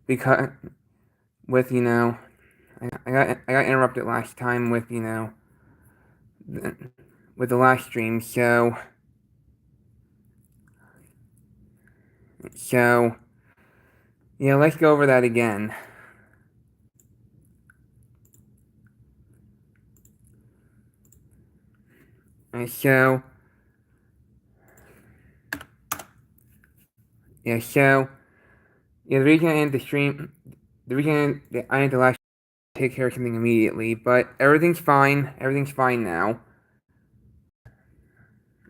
because with I got interrupted last time with the, with the last stream. So yeah, let's go over that again. And the reason I ended the stream, the reason that I ended the last take care of something immediately, but everything's fine. Everything's fine now.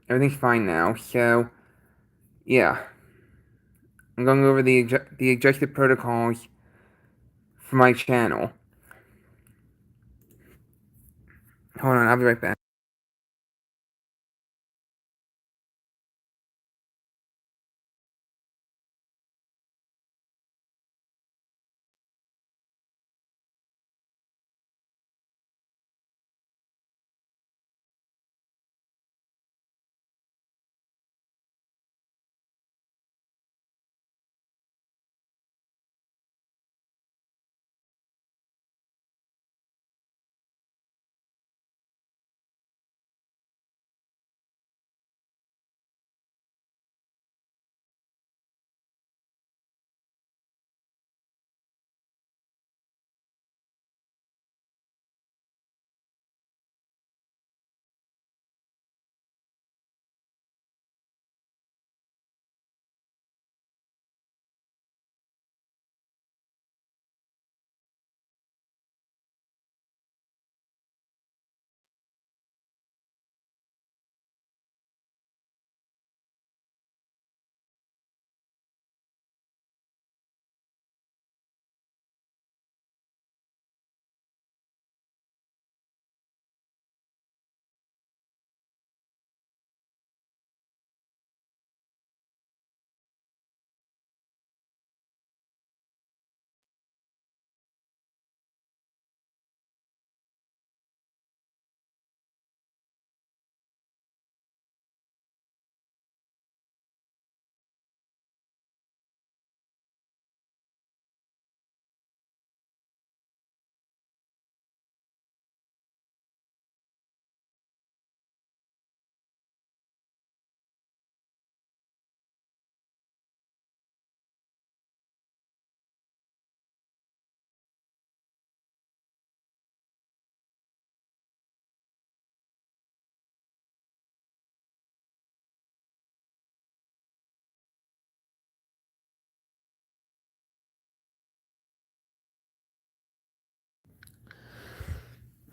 Everything's fine now. So yeah, I'm going over the adjusted protocols for my channel. Hold on, I'll be right back.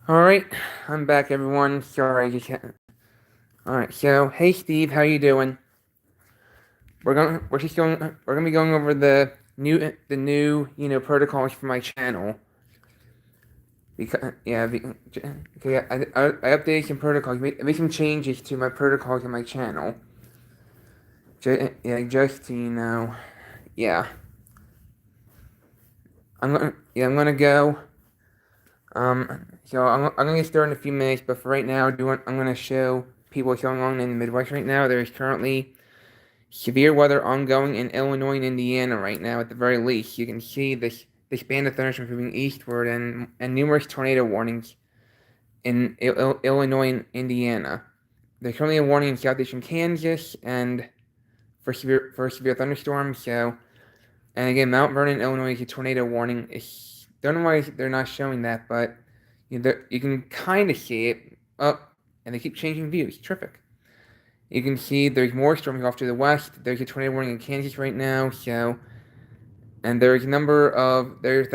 Alright, I'm back, everyone. Sorry, I just had... Alright, so, hey Steve, how you doing? We're gonna be going over the new protocols for my channel. Because, I updated some protocols, made some changes to my protocols on my channel. Just so you know. Yeah. I'm gonna go. I'm gonna get started in a few minutes, but for right now, I'm gonna show people what's going on in the Midwest right now. There is currently severe weather ongoing in Illinois and Indiana right now. At the very least, you can see this band of thunderstorms moving eastward, and numerous tornado warnings in Illinois and Indiana. There's currently a warning in southeastern Kansas and for severe thunderstorms. And again, Mount Vernon, Illinois is a tornado warning. Don't know why they're not showing that, but you can kind of see it. Oh, and they keep changing views. Terrific. You can see there's more storming off to the west. There's a tornado warning in Kansas right now. And there's been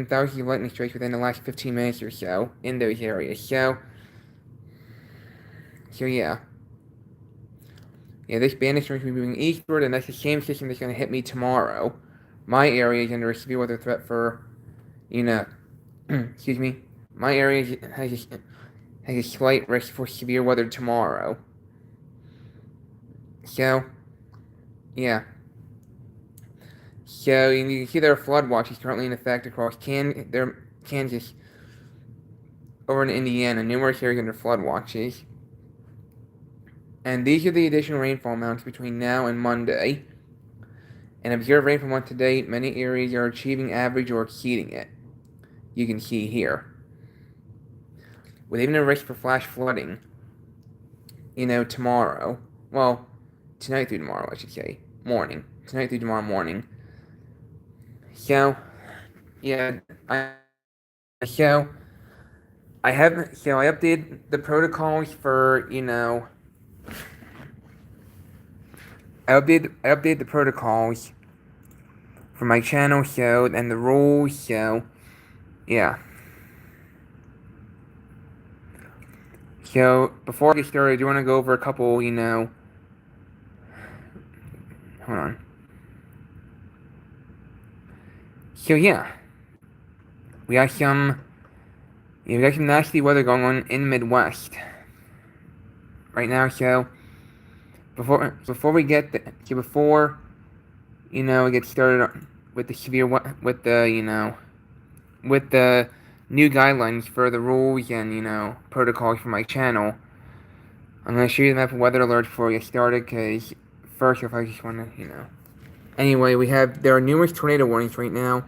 thousands of lightning strikes within the last 15 minutes or so in those areas. Yeah. Yeah, this band is going to be moving eastward, and that's the same system that's going to hit me tomorrow. My area is under a severe weather threat for, excuse me. My area has a slight risk for severe weather tomorrow. So, yeah. So you can see there are flood watches currently in effect across Kansas, over in Indiana, numerous areas under flood watches. And these are the additional rainfall amounts between now and Monday. And observed rainfall month to date, many areas are achieving average or exceeding it. You can see here. With even a risk for flash flooding, tomorrow. Well, tonight through tomorrow, I should say. Morning. Tonight through tomorrow morning. So, yeah, so I updated the protocols for, I updated the protocols for my channel, and the rules, yeah. So, before I get started, I do want to go over a couple, hold on. So, yeah. We got some nasty weather going on in the Midwest right now, before we get we get started with with the new guidelines for the rules and, protocols for my channel, I'm going to show you the map of weather alerts before we get started, because first, if I just want to, Anyway, there are numerous tornado warnings right now.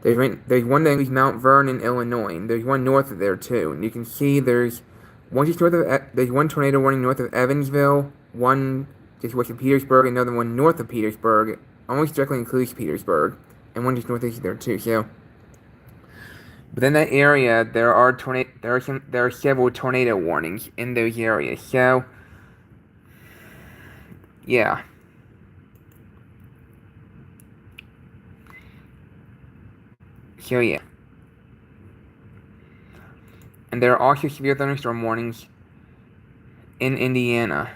There's one that includes Mount Vernon, Illinois, and there's one north of there, too. And you can see there's one tornado warning north of Evansville, one just west of Petersburg, another one north of Petersburg, almost directly includes Petersburg, and one just north of there, too, within that area, there are several tornado warnings in those areas. So, yeah. So, yeah. And there are also severe thunderstorm warnings in Indiana.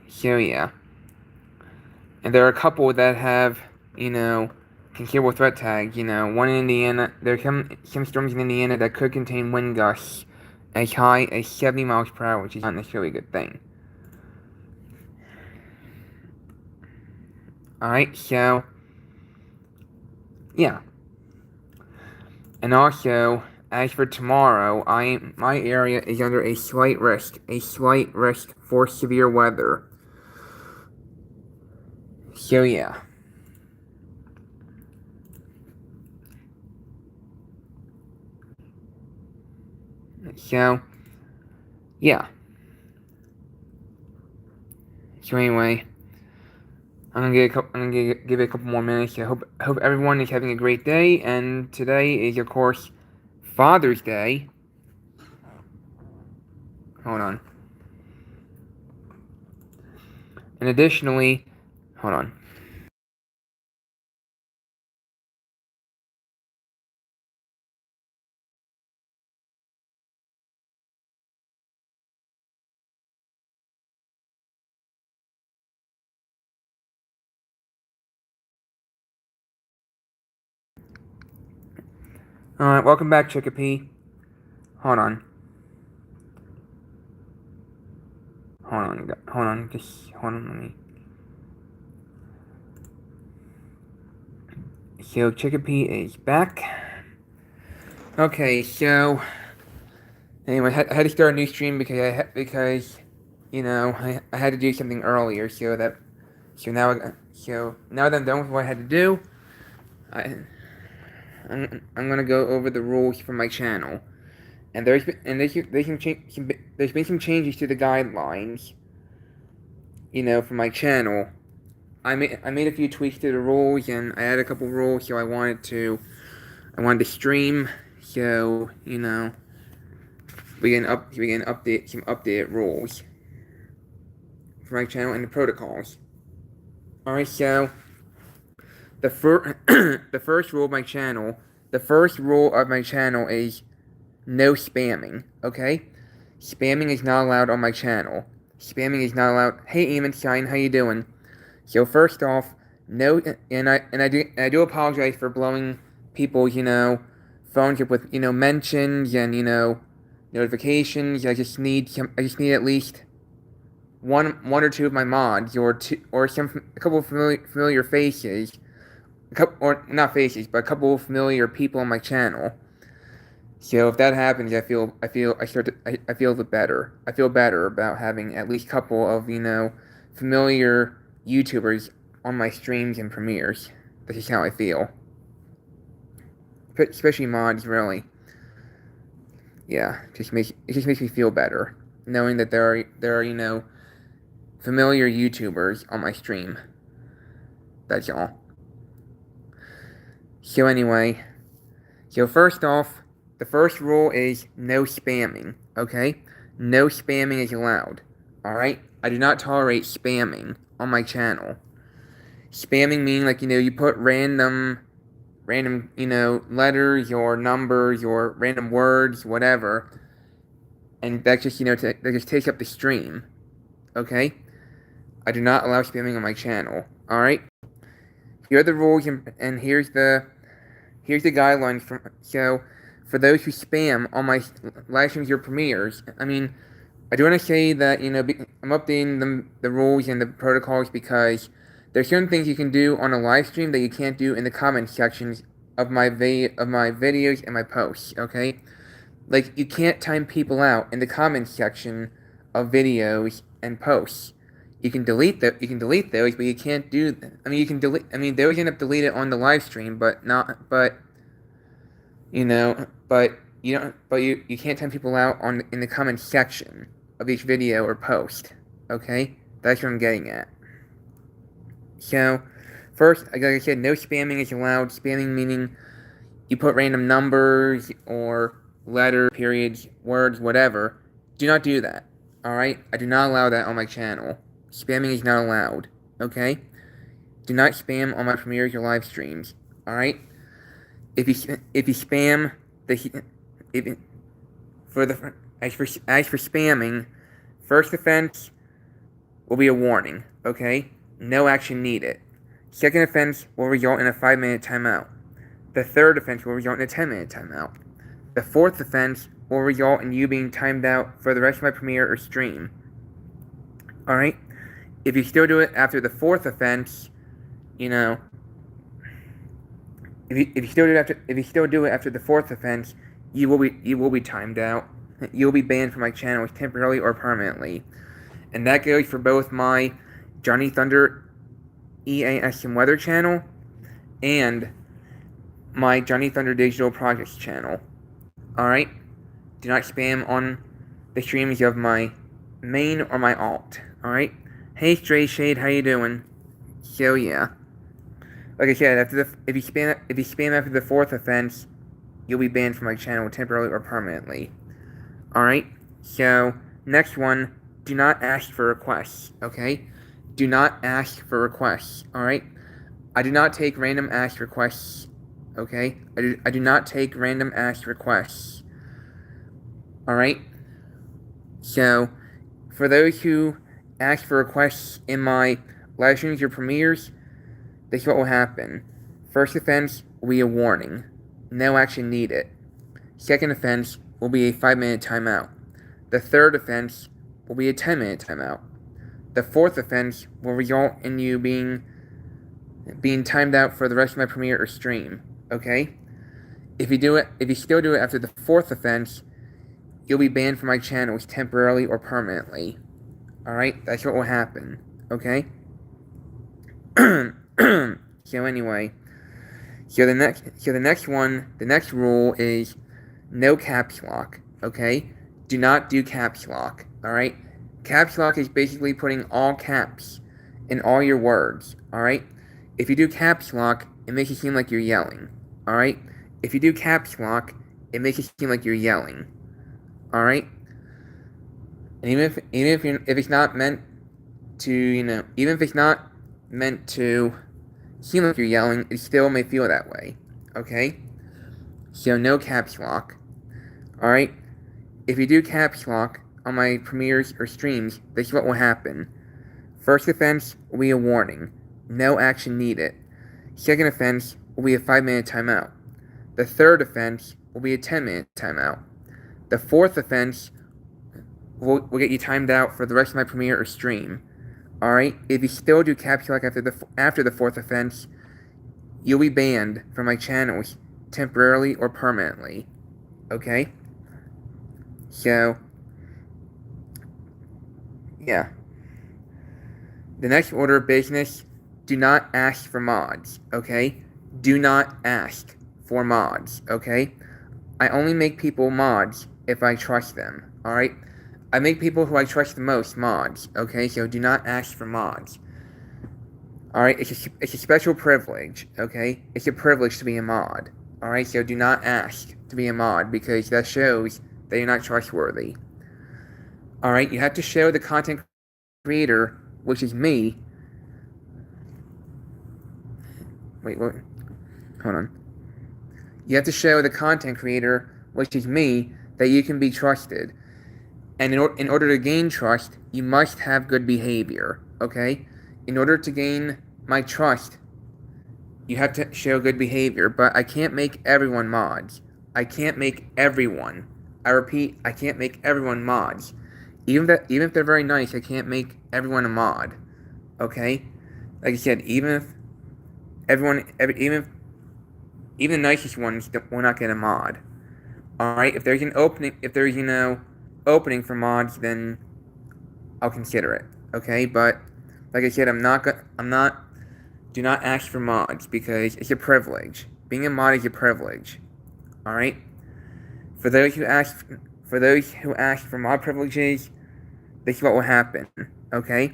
So, yeah. And there are a couple that have, considerable threat tags. One in Indiana. There are some storms in Indiana that could contain wind gusts as high as 70 miles per hour, which is not necessarily a good thing. Alright, so, yeah. And also, as for tomorrow, my area is under a slight risk for severe weather. So, yeah. So, yeah. So anyway, I'm gonna give it a couple more minutes. I hope everyone is having a great day. And today is, of course, Father's Day. Hold on. And additionally, hold on. Alright, welcome back, Chicopee. Hold on. Hold on, let me. So, Chicopee is back. Okay, so, anyway, I had to start a new stream because I had to do something earlier, so now that I'm done with what I had to do, I'm gonna go over the rules for my channel, and there's been some changes to the guidelines, for my channel. I made a few tweaks to the rules, and I added a couple rules, so I wanted to stream, so we can update some updated rules for my channel and the protocols. Alright, so the first rule of my channel is no spamming, okay? Spamming is not allowed on my channel. Spamming is not allowed. Hey, Eamonstein, how you doing? So first off, no, and I do apologize for blowing people's, phones up with, mentions and, notifications. I just need at least one or two of my mods, or a couple of familiar faces, or not faces, but a couple of familiar people on my channel. So if that happens, I feel better. I feel better about having at least a couple of, familiar YouTubers on my streams and premieres. That's just how I feel. Especially mods, really. Yeah, it just makes me feel better knowing that there are familiar YouTubers on my stream. That's all. So anyway, first off, the first rule is no spamming, okay? No spamming is allowed, alright? I do not tolerate spamming on my channel. Spamming meaning you put random, letters or numbers or random words, whatever, and that just, that just takes up the stream, okay? I do not allow spamming on my channel, alright? Here are the rules, and here's the guidelines. So, for those who spam on my live streams or premieres, I do want to say that, I'm updating the rules and the protocols because there's certain things you can do on a live stream that you can't do in the comment sections of my videos and my posts, okay? Like, you can't time people out in the comment section of videos and posts. You can delete those, but you can't do. You can delete. They always end up deleted on the live stream, but you can't time people out in the comment section of each video or post. Okay, that's what I'm getting at. So, first, like I said, no spamming is allowed. Spamming meaning you put random numbers or letters, periods, words, whatever. Do not do that. Alright? I do not allow that on my channel. Spamming is not allowed. Okay? Do not spam on my premieres or live streams. Alright? If you spam as for spamming, first offense will be a warning. Okay? No action needed. Second offense will result in a 5-minute timeout. The third offense will result in a 10-minute timeout. The fourth offense will result in you being timed out for the rest of my premiere or stream. Alright? If you still do it after the fourth offense, if you still do it after the fourth offense, you will be timed out. You'll be banned from my channel temporarily or permanently. And that goes for both my JohnnyThunderEAS&Weather channel and my Johnny Thunder Digital Projects channel. Alright? Do not spam on the streams of my main or my alt. Alright? Hey Stray Shade, how you doing? So yeah. Like I said, if you spam after the fourth offense, you'll be banned from my channel temporarily or permanently. Alright? So, next one, do not ask for requests, okay? Do not ask for requests, alright? I do not take random ask requests, okay? I do not take random ask requests. Alright? So, for those who ask for requests in my live streams or premieres, this is what will happen. First offense will be a warning. No action needed. Second offense will be a 5-minute timeout. The third offense will be a 10-minute timeout. The fourth offense will result in you being timed out for the rest of my premiere or stream. Okay? If you still do it after the fourth offense, you'll be banned from my channels temporarily or permanently. Alright? That's what will happen. Okay? So anyway, the next rule is no caps lock, okay? Do not do caps lock, alright? Caps lock is basically putting all caps in all your words, alright? If you do caps lock, it makes it seem like you're yelling, alright? If you do caps lock, it makes it seem like you're yelling, alright? And even if it's not meant to, even if it's not meant to seem like you're yelling, it still may feel that way, okay? So no caps lock, alright? If you do caps lock on my premieres or streams, this is what will happen. First offense will be a warning. No action needed. Second offense will be a 5-minute timeout. The third offense will be a 10-minute timeout. The fourth offense will get you timed out for the rest of my premiere or stream. Alright? If you still do caps lock after the fourth offense, you'll be banned from my channels temporarily or permanently. Okay? So, yeah. The next order of business, do not ask for mods, okay? Do not ask for mods, okay? I only make people mods if I trust them, alright? I make people who I trust the most mods, okay? So do not ask for mods. Alright, it's a special privilege, okay? It's a privilege to be a mod. Alright, so do not ask to be a mod because that shows that you're not trustworthy. Alright, you have to show the content creator, which is me. Wait, what? Hold on. You have to show the content creator, which is me, that you can be trusted. And in order to gain trust, you must have good behavior, okay? In order to gain my trust, you have to show good behavior, but I can't make everyone mods. I can't make everyone. I repeat, I can't make everyone mods. Even if they're very nice, I can't make everyone a mod. Okay? Like I said, even the nicest ones will not get a mod. Alright, if there's opening for mods, then I'll consider it. Okay, but like I said, do not ask for mods because it's a privilege. Being a mod is a privilege. Alright? For those who ask for mod privileges, this is what will happen. Okay?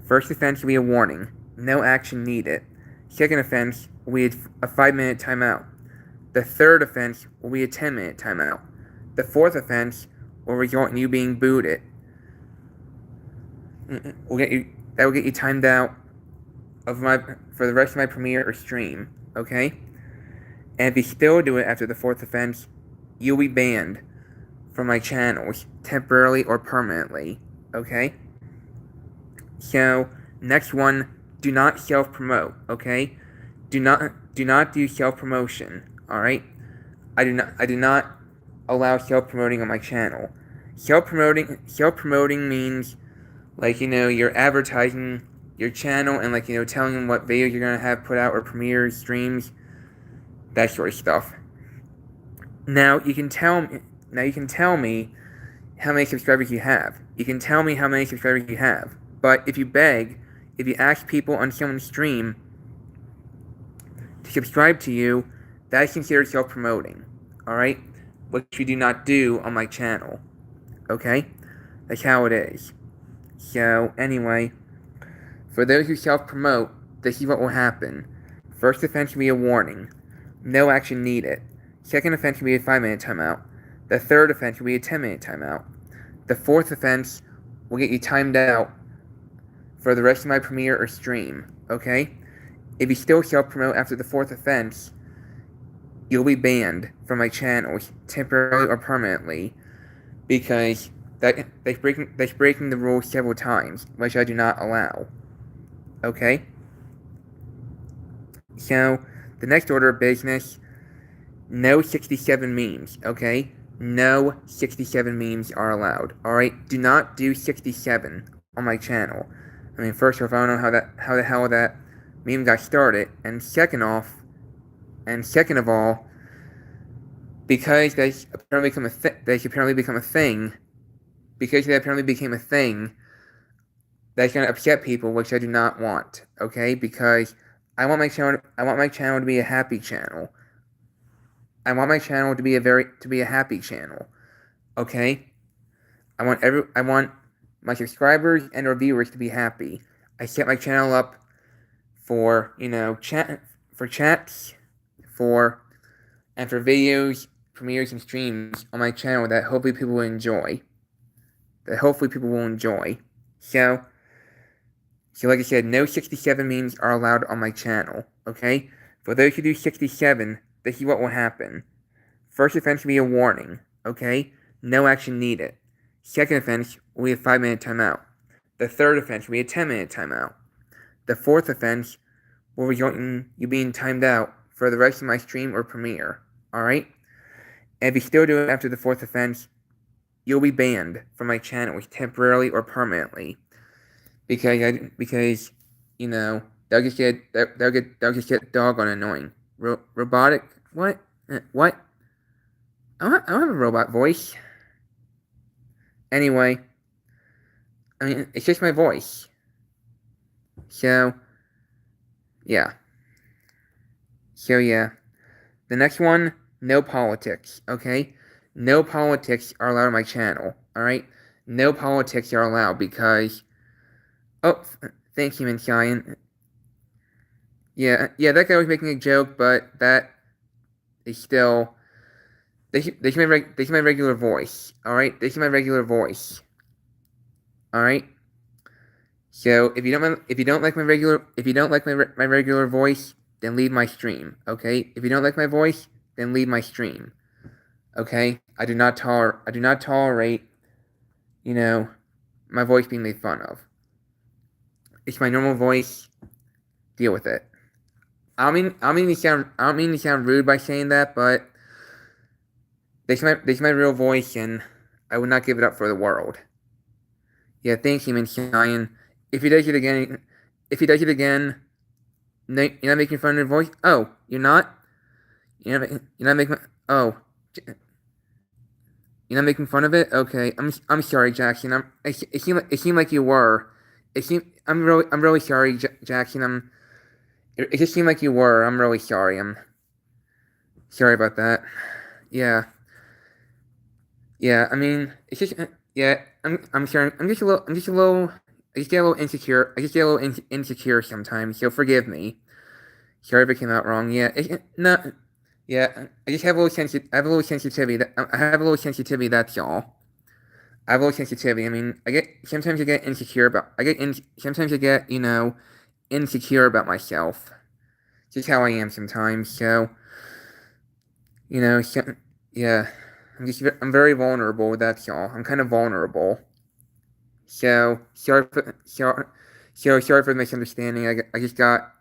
First offense will be a warning. No action needed. Second offense will be a 5-minute timeout. The third offense will be a 10-minute timeout. The fourth offense will result in you being booted. That will get you timed out for the rest of my premiere or stream. Okay? And if you still do it after the fourth offense, you'll be banned from my channels temporarily or permanently. Okay? So, next one, do not self-promote, okay? Do not do self-promotion, alright? I do not allow self-promoting on my channel. Self-promoting means, like, you're advertising your channel and, like, telling them what videos you're gonna have put out or premieres, streams, that sort of stuff. Now, you can tell me how many subscribers you have. You can tell me how many subscribers you have. But if you ask people on someone's stream to subscribe to you, that is considered self-promoting. Alright? Which you do not do on my channel. Okay? That's how it is. So, anyway, for those who self-promote, this is what will happen. First offense will be a warning. No action needed. Second offense will be a 5-minute timeout. The third offense will be a 10-minute timeout. The fourth offense will get you timed out for the rest of my premiere or stream, okay? If you still self-promote after the fourth offense, you'll be banned from my channels temporarily or permanently because that's breaking the rules several times, which I do not allow. Okay? So, the next order of business, no 67 memes, okay? No 67 memes are allowed, alright? Do not do 67 on my channel. I mean, first off, I don't know how the hell that meme got started, and second of all, because they apparently became a thing, that's gonna upset people, which I do not want. Okay, because I want my channel to be a happy channel. I want my channel to be a happy channel. Okay, I want my subscribers and our viewers to be happy. I set my channel up for chats, for videos, premieres, and streams on my channel that hopefully people will enjoy. So like I said, no 67 memes are allowed on my channel. Okay, for those who do 67, this is what will happen. First offense will be a warning. Okay, no action needed. Second offense will be a 5-minute timeout. The third offense will be a 10-minute timeout. The fourth offense will result in you being timed out for the rest of my stream or premiere. Alright? And if you still do it after the fourth offense, you'll be banned from my channel temporarily or permanently. Because they'll just get doggone annoying. Robotic? What? What? I don't have a robot voice. Anyway, I mean, it's just my voice. So, yeah. So, yeah. The next one, no politics, okay? No politics are allowed on my channel, alright? No politics are allowed because... Oh, thank you, Giant. Yeah, that guy was making a joke, but that is still... This is my regular voice, alright? This is my regular voice, alright? So, if you don't like my regular voice, then leave my stream, okay? If you don't like my voice, then leave my stream. Okay? I do not tolerate, my voice being made fun of. It's my normal voice. Deal with it. I don't mean to sound rude by saying that, but this is my real voice, and I would not give it up for the world. Yeah, thanks, Human Cyan. If he does it again, you're not making fun of your voice. Oh, you're not. You're not making. Oh, you're not making fun of it. Okay, I'm sorry, Jackson. It seemed like you were. I'm really sorry, Jackson. It just seemed like you were. I'm really sorry. I'm sorry about that. Yeah. Yeah, I mean, it's just, yeah, I'm sorry. I just get a little insecure. I just get a little insecure sometimes, so forgive me. Sorry if it came out wrong. Yeah, no, yeah, I just have a little I have a little sensitivity. I have a little sensitivity, that's all. I have a little sensitivity. I mean, sometimes I get insecure about, sometimes I get, insecure about myself. Just how I am sometimes, so, yeah. I'm very vulnerable, that's all. I'm kind of vulnerable. So, sorry for the misunderstanding. I just got,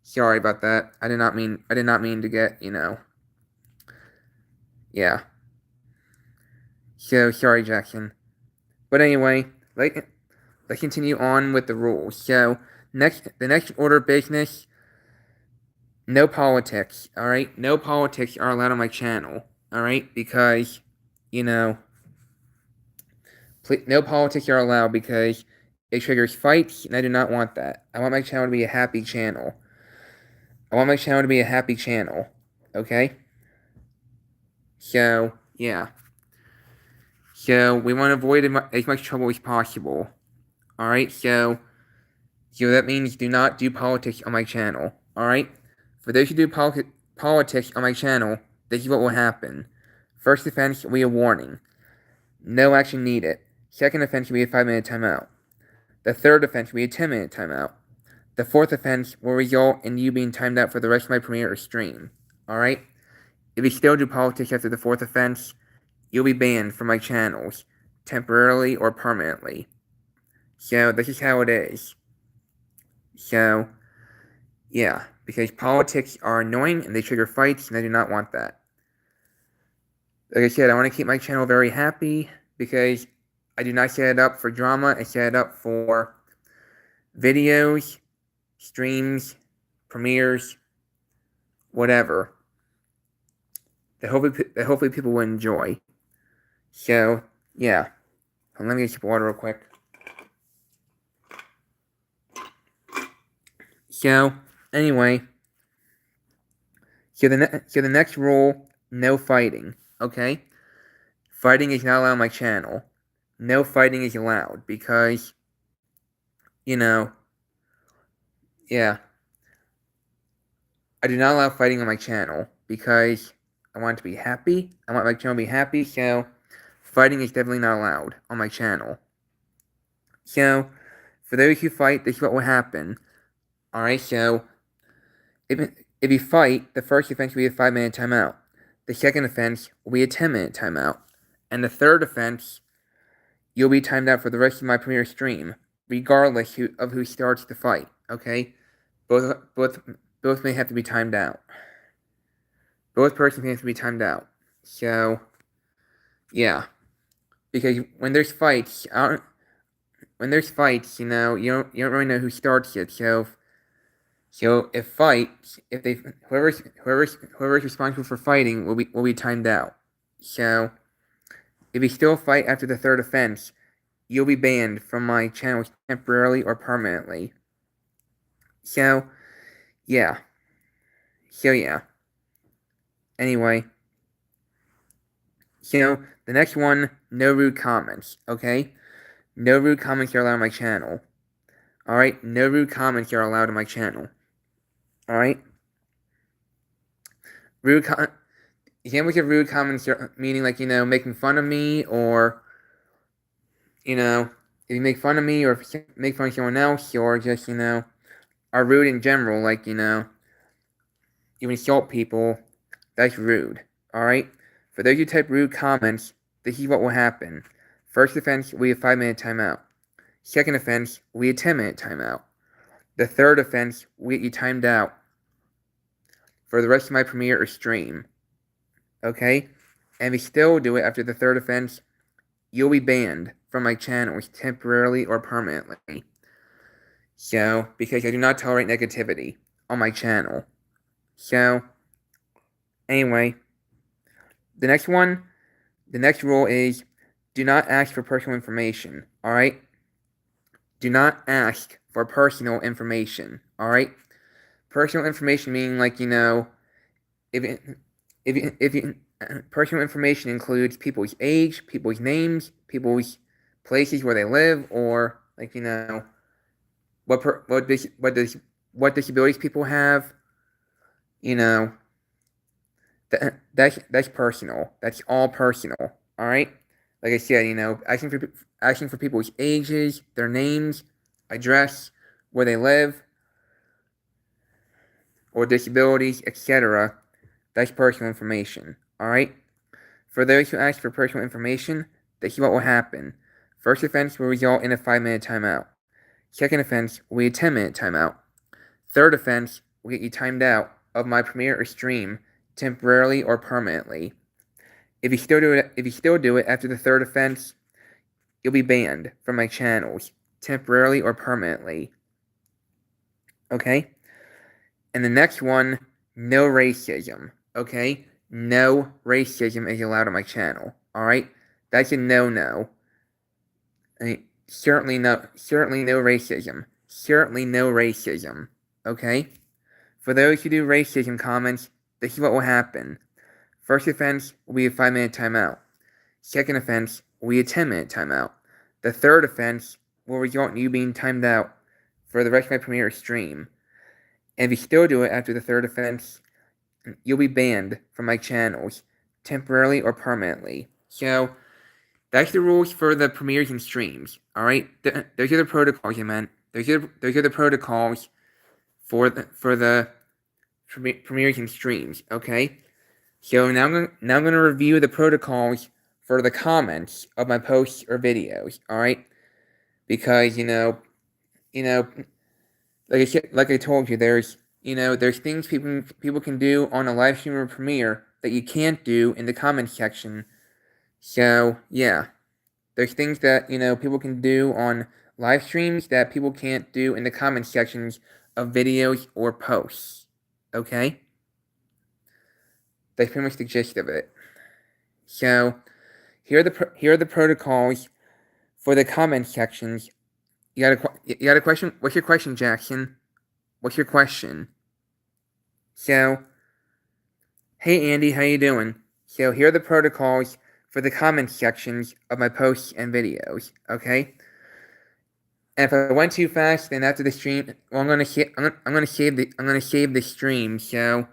sorry about that. I did not mean to get, yeah. So, sorry, Jackson. But anyway, let's continue on with the rules. So, the next order of business, no politics, alright? No politics are allowed on my channel, alright? Because, no politics are allowed because it triggers fights, and I do not want that. I want my channel to be a happy channel. Okay? So, yeah. So, we want to avoid as much trouble as possible. Alright, so that means do not do politics on my channel. Alright? For those who do politics on my channel, this is what will happen. First offense will be a warning. No action needed. Second offense will be a 5-minute timeout. The third offense will be a 10-minute timeout. The fourth offense will result in you being timed out for the rest of my premiere or stream. Alright? If you still do politics after the fourth offense, you'll be banned from my channels, temporarily or permanently. So, this is how it is. So, yeah, because politics are annoying and they trigger fights, and I do not want that. Like I said, I want to keep my channel very happy because I do not set it up for drama. I set it up for videos, streams, premieres, whatever, that hopefully people will enjoy. So, yeah. Let me get some water real quick. So, anyway. So the next rule, no fighting, okay? Fighting is not allowed on my channel. No fighting is allowed because, yeah. I do not allow fighting on my channel because I want it to be happy. I want my channel to be happy, so fighting is definitely not allowed on my channel. So, for those who fight, this is what will happen. Alright, so, if you fight, the first offense will be a 5-minute timeout. The second offense will be a 10-minute timeout. And the third offense, you'll be timed out for the rest of my premiere stream, regardless of who starts the fight, okay? Both may have to be timed out. Both persons may have to be timed out. So, yeah. Because when there's fights, you don't really know who starts it. So if whoever's responsible for fighting will be timed out. So if you still fight after the third offense, you'll be banned from my channel temporarily or permanently. So, yeah. Yeah. Anyway. So, the next one, no rude comments, okay? No rude comments are allowed on my channel. Alright? No rude comments are allowed on my channel. Alright? You can't make a rude comments, meaning like, making fun of me, or, if you make fun of me, or if you make fun of someone else, or just, are rude in general, like, you insult people, that's rude. Alright? For those who type rude comments, this is what will happen. First offense, we have 5-minute timeout. Second offense, we have 10-minute timeout. The third offense, we get you timed out for the rest of my premiere or stream. Okay? And if you still do it after the third offense, you'll be banned from my channels temporarily or permanently. So, because I do not tolerate negativity on my channel. So, anyway, the next rule is, do not ask for personal information, alright? Do not ask for personal information, alright? Personal information meaning, like, personal information includes people's age, people's names, people's places where they live, or, like, what disabilities people have. That's personal. That's all personal. All right. Like I said, asking for people's ages, their names, address, where they live, or disabilities, etc. That's personal information. All right. For those who ask for personal information, this is what will happen. First offense will result in a 5-minute timeout. Second offense will be a 10-minute timeout. Third offense will get you timed out of my premiere or stream temporarily or permanently. If you still do it after the third offense, you'll be banned from my channels temporarily or permanently. Okay? And the next one, no racism. Okay? No racism is allowed on my channel. Alright? That's a no-no. Certainly no racism. Certainly no racism. Okay? For those who do racism comments, this is what will happen. First offense will be a 5-minute timeout. Second offense will be a 10-minute timeout. The third offense will result in you being timed out for the rest of my premiere stream. And if you still do it after the third offense, you'll be banned from my channels, temporarily or permanently. So, that's the rules for the premieres and streams, alright? Those are the protocols I meant. Those are the protocols for the premieres and streams, okay? So now I'm going to review the protocols for the comments of my posts or videos, alright? Because, like I told you, there's things people can do on a live stream or premiere that you can't do in the comments section. So, yeah. There's things that, people can do on live streams that people can't do in the comment sections of videos or posts. Okay? That's pretty much the gist of it. So, here are the protocols for the comment sections. You got a question? What's your question, Jackson? What's your question? So, hey Andy, how you doing? So, here are the protocols for the comment sections of my posts and videos, okay? And if I went too fast, then after the stream, well, I'm gonna save the stream. So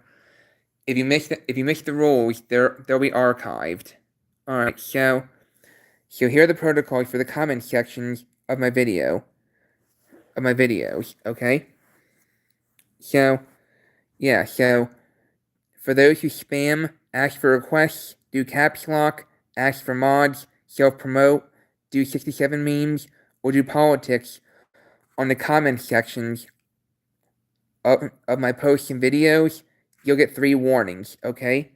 if you miss the rules, they'll be archived. All right. So here are the protocols for the comment sections of my videos. Okay. So yeah. So for those who spam, ask for requests, do caps lock, ask for mods, self-promote, do 67 memes, or do politics on the comment sections of my posts and videos, you'll get 3 warnings, okay?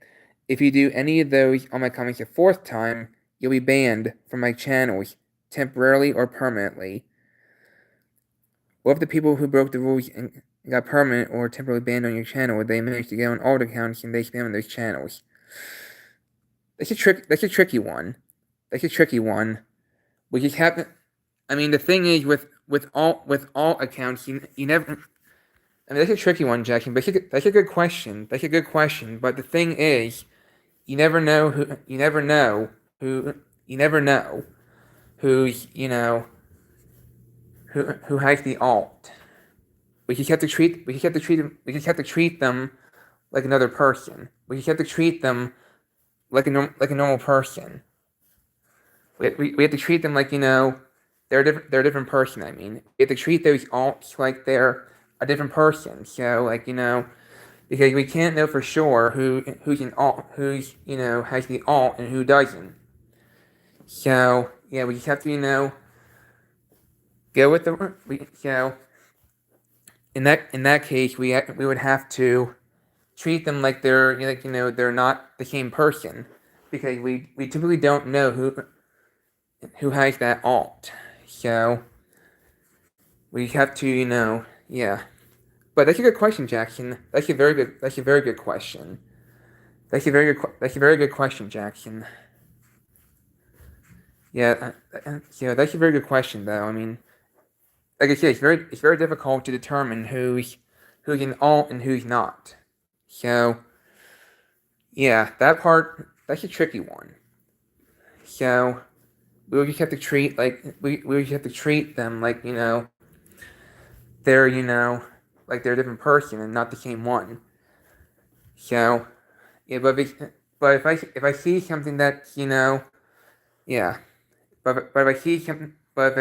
If you do any of those on my comments a 4th time, you'll be banned from my channels, temporarily or permanently. What if the people who broke the rules and got permanent or temporarily banned on your channel, they managed to get on alt accounts and they spam on those channels? That's a tricky one. We just the thing is with all accounts, you never I mean, that's a tricky one, Jackson. But that's a good question. That's a good question. But the thing is, you never know who. You never know who. You never know who's who has the alt. We just have to treat. We just have to treat them. We just have to treat them like another person. We just have to treat them like a normal person. We have to treat them like they're a different person. I mean, we have to treat those alts like they're a different person. So like because we can't know for sure who's an alt, who's has the alt and who doesn't. So yeah, we just have to go with the in that case we would have to treat them like they're they're not the same person because we typically don't know who has that alt. So we have to yeah. But that's a good question, Jackson. That's a very good question. That's a very good question, Jackson. Yeah, that's a very good question, though. I mean, like I said, it's very difficult to determine who's an alt and who's not. So, yeah, that's a tricky one. So, we just have to treat we just have to treat them like they're like they're a different person and not the same one. So, yeah, but if I see something that's yeah, but if I see something that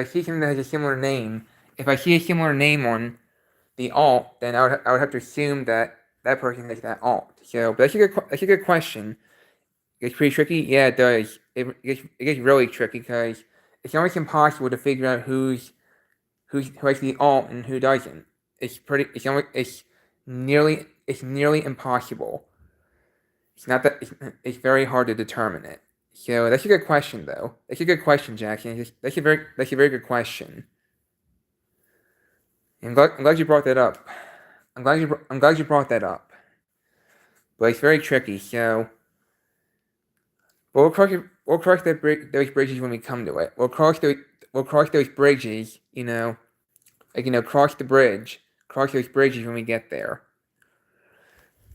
has a similar name, if I see a similar name on the alt, then I would have to assume that that person has that alt. So, but that's a good question. It's pretty tricky. Yeah, it does. It gets really tricky because it's almost impossible to figure out who has the alt and who doesn't. It's nearly impossible. It's not that it's very hard to determine it. So that's a good question, though. That's a good question, Jackson. That's a very good question. I'm glad you brought that up. I'm glad you brought that up. But it's very tricky. So we'll cross those bridges when we come to it. We'll cross those bridges. Cross the bridge. Cross those bridges when we get there.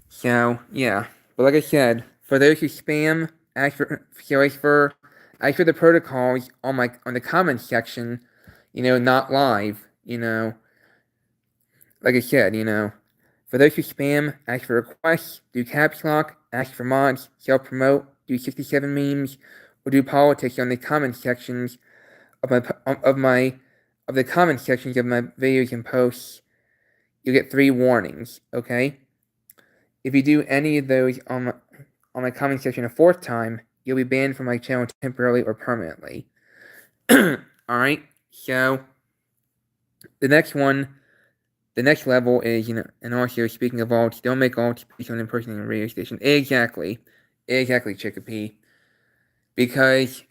So yeah. But like I said, for those who spam, as for the protocols on the comments section, not live, like I said, for those who spam, ask for requests, do caps lock, ask for mods, self promote, do 67 memes, or do politics on the comment sections of the comment sections of my videos and posts, you'll get 3 warnings, okay? If you do any of those on my comment section a 4th time, you'll be banned from my channel temporarily or permanently. Alright, so the next level is, and also speaking of alts, don't make alts based on impersonating a radio station. Exactly, Chickapee. Because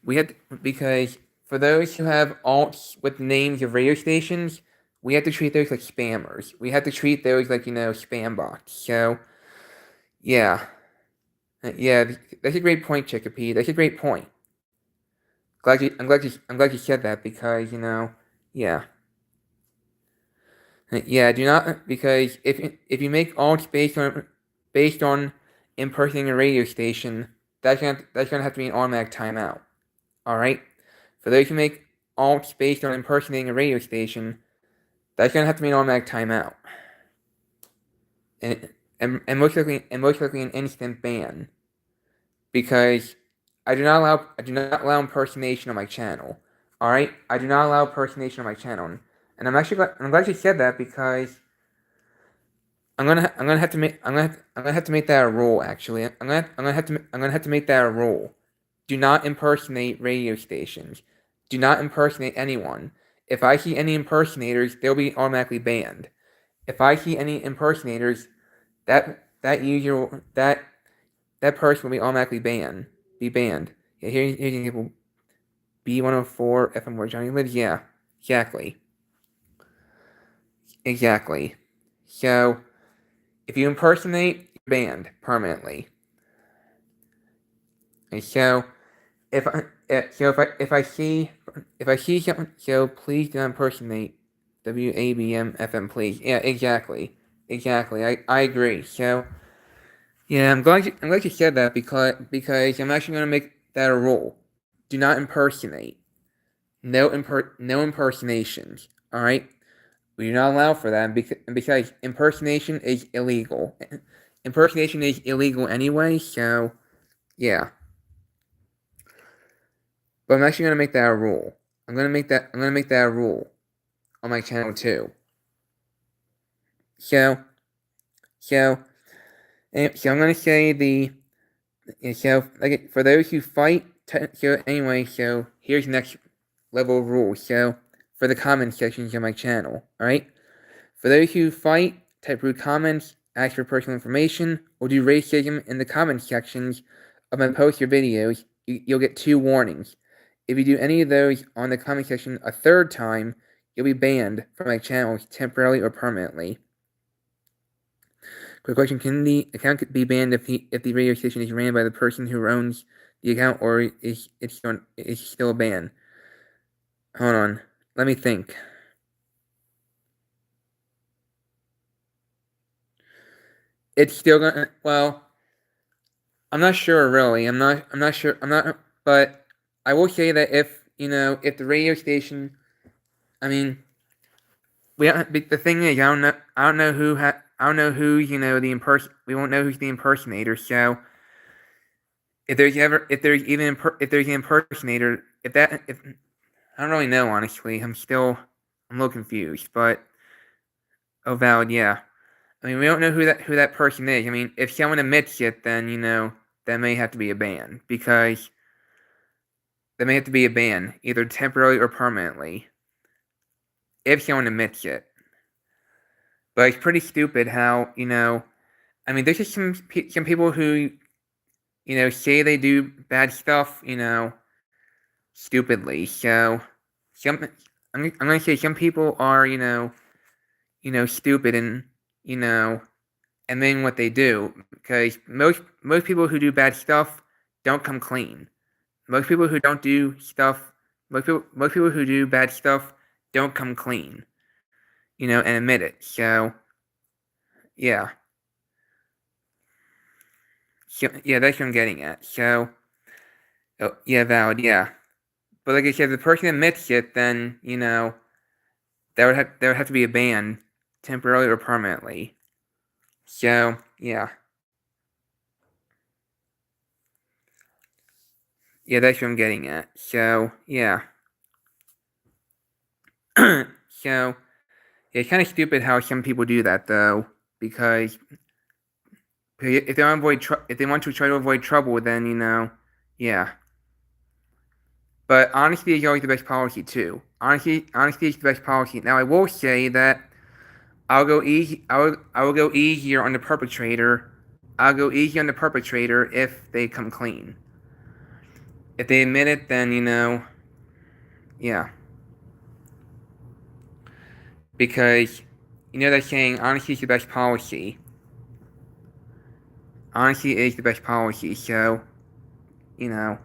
for those who have alts with names of radio stations, we have to treat those like spammers. We have to treat those like spam bots. So yeah, that's a great point, Chickapee. That's a great point. I'm glad you said that because yeah. Yeah, do not, because if you make alts based on impersonating a radio station, that's gonna have to be an automatic timeout. All right, for those who make alts based on impersonating a radio station, that's gonna have to be an automatic timeout, and most likely an instant ban, because I do not allow impersonation on my channel. All right, I do not allow impersonation on my channel. And I'm glad you said that because I'm gonna have to make that a rule. Actually, I'm gonna have to make that a rule. Do not impersonate radio stations. Do not impersonate anyone. If I see any impersonators, they'll be automatically banned. If I see any impersonators, that person will be automatically banned. Yeah, here's an example. B104 FM where Johnny lives. Yeah, exactly. So, if you impersonate, you're banned permanently. And so, if I see something, so please do not impersonate WABM FM, please. Yeah, exactly. Exactly. I agree. So yeah, I'm glad you said that because I'm actually gonna make that a rule. Do not impersonate. No impersonations. All right. We do not allow for that because impersonation is illegal. Impersonation is illegal anyway. So yeah. But I'm actually gonna make that a rule. I'm gonna make that a rule on my channel too. So so so I'm gonna say so like for those who fight. So anyway, so here's the next level of rules. So for the comment sections on my channel, all right. For those who fight, type rude comments, ask for personal information, or do racism in the comment sections of my posts or videos, you'll get 2 warnings. If you do any of those on the comment section a third time, you'll be banned from my channel temporarily or permanently. Quick question: can the account be banned if the radio station is ran by the person who owns the account, or is it still a ban? Hold on, let me think. It's still gonna. Well, I'm not sure really. I'm not sure. I'm not. But I will say that if the radio station, I mean, we don't, the thing is, I don't know who We won't know who's the impersonator. So if there's an impersonator, if I don't really know honestly. I'm a little confused. But oh, valid, yeah. I mean, we don't know who that person is. I mean, if someone admits it, then that may have to be a ban because. There may have to be a ban, either temporarily or permanently, if someone admits it. But it's pretty stupid how, I mean, there's just some people who, say they do bad stuff, stupidly. So, some, I'm gonna say some people are, stupid and, admitting what they do. Because most people who do bad stuff don't come clean. Most people who don't do stuff, most people who do bad stuff don't come clean, and admit it. So, yeah. So, yeah, that's what I'm getting at. So, oh, yeah, valid, yeah. But like I said, if the person admits it, then, there would have to be a ban, temporarily or permanently. So, yeah. Yeah, that's what I'm getting at. So, yeah. So, yeah, it's kind of stupid how some people do that, though, because if they want to try to avoid trouble, then yeah. But honesty is always the best policy too. Honesty is the best policy. Now I will say that I will go easier on the perpetrator. I'll go easy on the perpetrator if they come clean. If they admit it, then yeah. Because they're saying honesty is the best policy. Honesty is the best policy. So if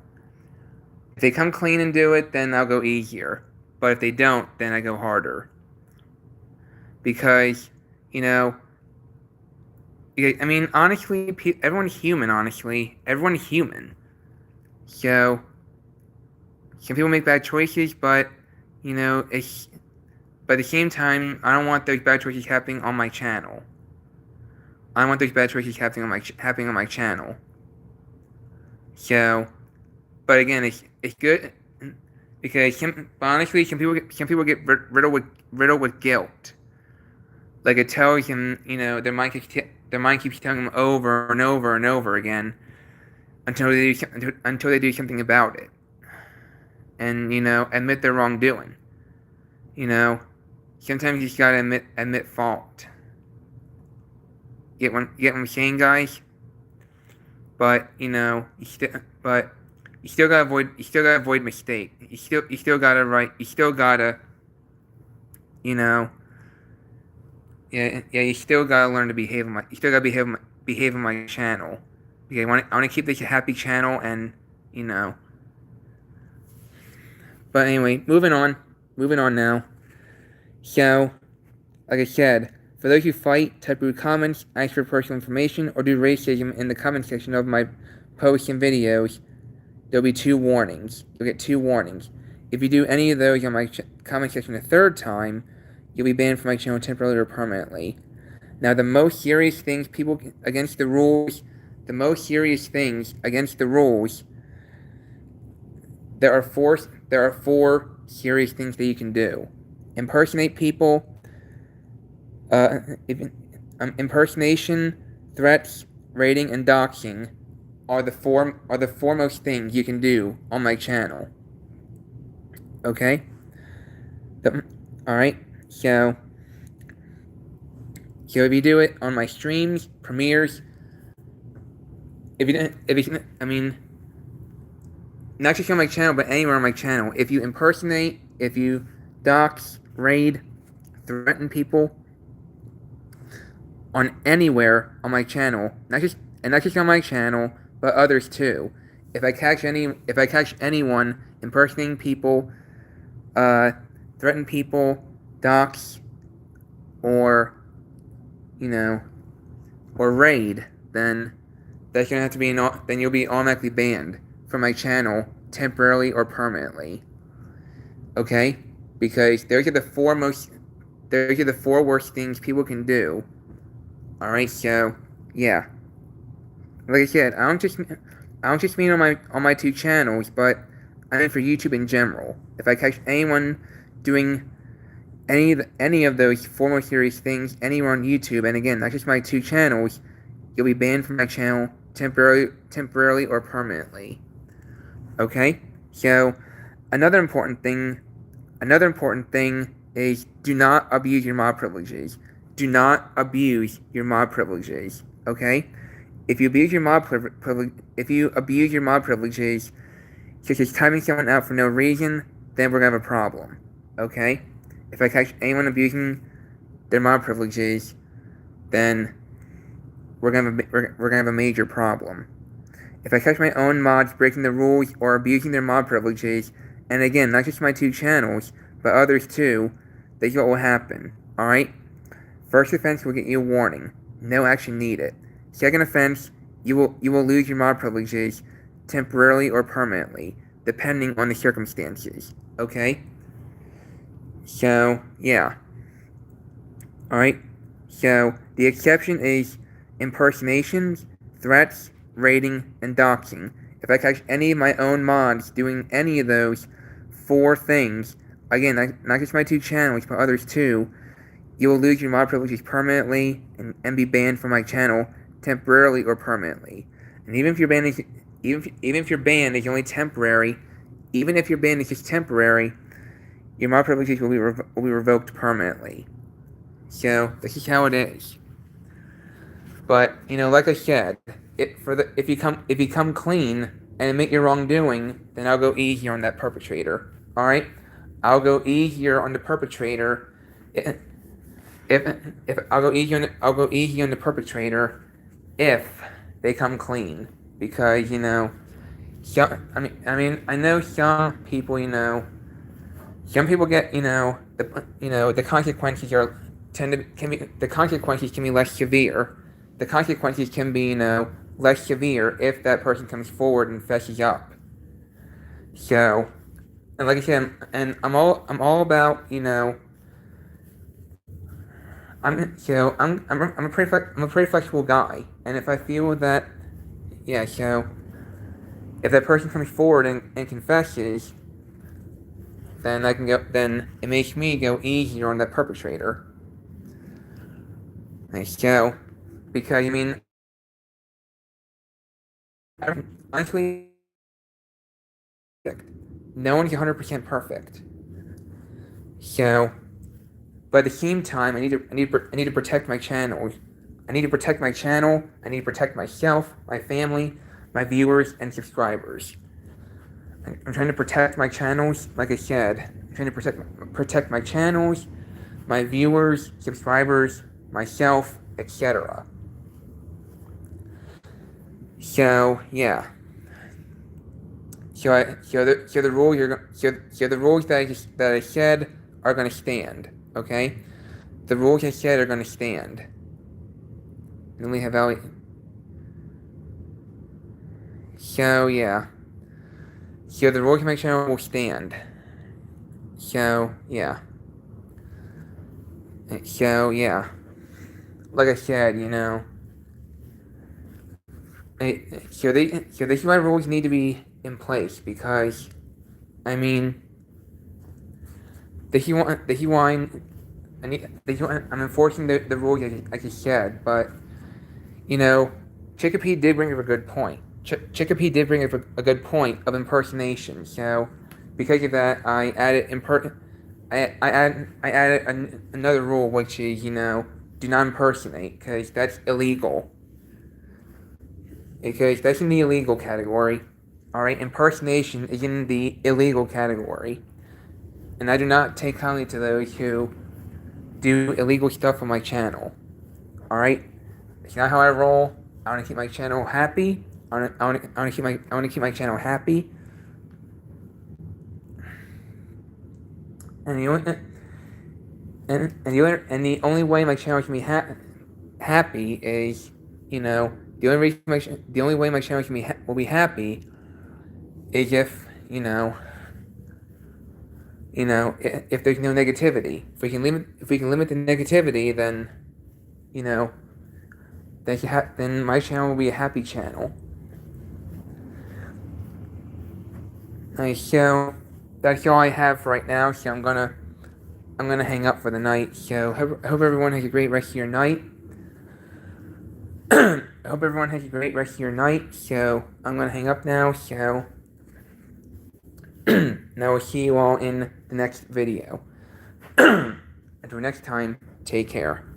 they come clean and do it, then I'll go easier. But if they don't, then I go harder. Because, I mean, honestly, everyone's human, honestly. Everyone's human. So, some people make bad choices, but, but at the same time, I don't want those bad choices happening on my channel. I don't want those bad choices happening on my channel. So, but again, it's good because honestly, some people get riddled with guilt. Like it tells them, their mind keeps telling them over and over and over again until they do something about it, and admit their wrongdoing. Sometimes you just gotta admit fault. Get what I'm saying, guys? But you still gotta avoid mistake. You still gotta you still gotta you still gotta learn to behave you still gotta behave on my channel. Because I wanna keep this a happy channel and but anyway, moving on now. So like I said, For those who fight, type rude comments, ask for personal information, or do racism in the comment section of my posts and videos, there'll be 2 warnings. You'll get 2 warnings. If you do any of those on my comment section a 3rd time, you'll be banned from my channel temporarily or permanently. Now, the most serious things against the rules, there are 4 serious things that you can do. Impersonate people, impersonation, threats, raiding, and doxing are the foremost things you can do on my channel. Okay? Alright, so if you do it on my streams, premieres, not just on my channel, but anywhere on my channel, if you impersonate, if you dox, raid, threaten people on anywhere on my channel, not just on my channel, but others too. If I catch anyone impersonating people, threaten people, dox, or raid, then that's gonna have to be then you'll be automatically banned from my channel temporarily or permanently. Okay? Because those are the 4 worst things people can do. Alright, so yeah. Like I said, I don't just mean on my 2 channels, but I mean for YouTube in general. If I catch anyone doing any of those 4 most serious things anywhere on YouTube, and again, not just my 2 channels, you'll be banned from my channel temporarily or permanently. Okay? So, another important thing is do not abuse your mod privileges. Do not abuse your mod privileges. Okay? If you abuse your mod privileges, such as timing someone out for no reason, then we're gonna have a problem. Okay? If I catch anyone abusing their mod privileges, then we're gonna have a major problem. If I catch my own mods breaking the rules or abusing their mod privileges, and again, not just my 2 channels, but others too, this is what will happen. Alright? First offense will get you a warning. No action needed. Second offense, you will lose your mod privileges temporarily or permanently, depending on the circumstances. Okay? So, yeah. Alright? So, the exception is impersonations, threats, raiding, and doxing. If I catch any of my own mods doing any of those 4 things, again, not just my 2 channels, but others too, you will lose your mod privileges permanently and be banned from my channel temporarily or permanently. And even if your ban is only temporary, even if your ban is just temporary, your mod privileges will be revoked permanently. So this is how it is. But like I said, if you come clean and admit your wrongdoing, then I'll go easier on that perpetrator. All right, I'll go easier on the perpetrator. I'll go easy on the perpetrator if they come clean, because I know some people get the consequences can be less severe. The consequences can be less severe if that person comes forward and fesses up. So, and like I said, I'm all about I'm a pretty flexible guy, and if I feel that, so if that person comes forward and confesses, then it makes me go easier on that perpetrator. So, because honestly, no one's 100% perfect. So, but at the same time, I need to protect my channel. I need to protect my channel. I need to protect myself, my family, my viewers, and subscribers. I'm trying to protect my channels, like I said. I'm trying to protect my channels, my viewers, subscribers, myself, etc. So yeah. So the rules that I said are gonna stand. Okay. the rules I said are going to stand. Then we have Elliot. So, yeah. So, the rules of my channel will stand. So, yeah. So, yeah. Like I said, so this is why rules need to be in place, because, I mean, I'm enforcing the rules as I said, but, Chicopee did bring up a good point. Chicopee did bring up a good point of impersonation, so, because of that, I added another rule, which is, do not impersonate, because that's illegal. Because that's in the illegal category. Alright, impersonation is in the illegal category. And I do not take kindly to those who do illegal stuff on my channel. Alright? It's not how I roll. I want to keep my channel happy. I want to keep my channel happy. And the only way my channel can be happy is, the only way my channel will be happy is if, if there's no negativity. If we can limit the negativity, then, then my channel will be a happy channel. So that's all I have for right now. So I'm gonna hang up for the night. So I hope everyone has a great rest of your night. I hope everyone has a great rest of your night. So I'm gonna hang up now. So now we'll see you all in the next video. Until next time, take care.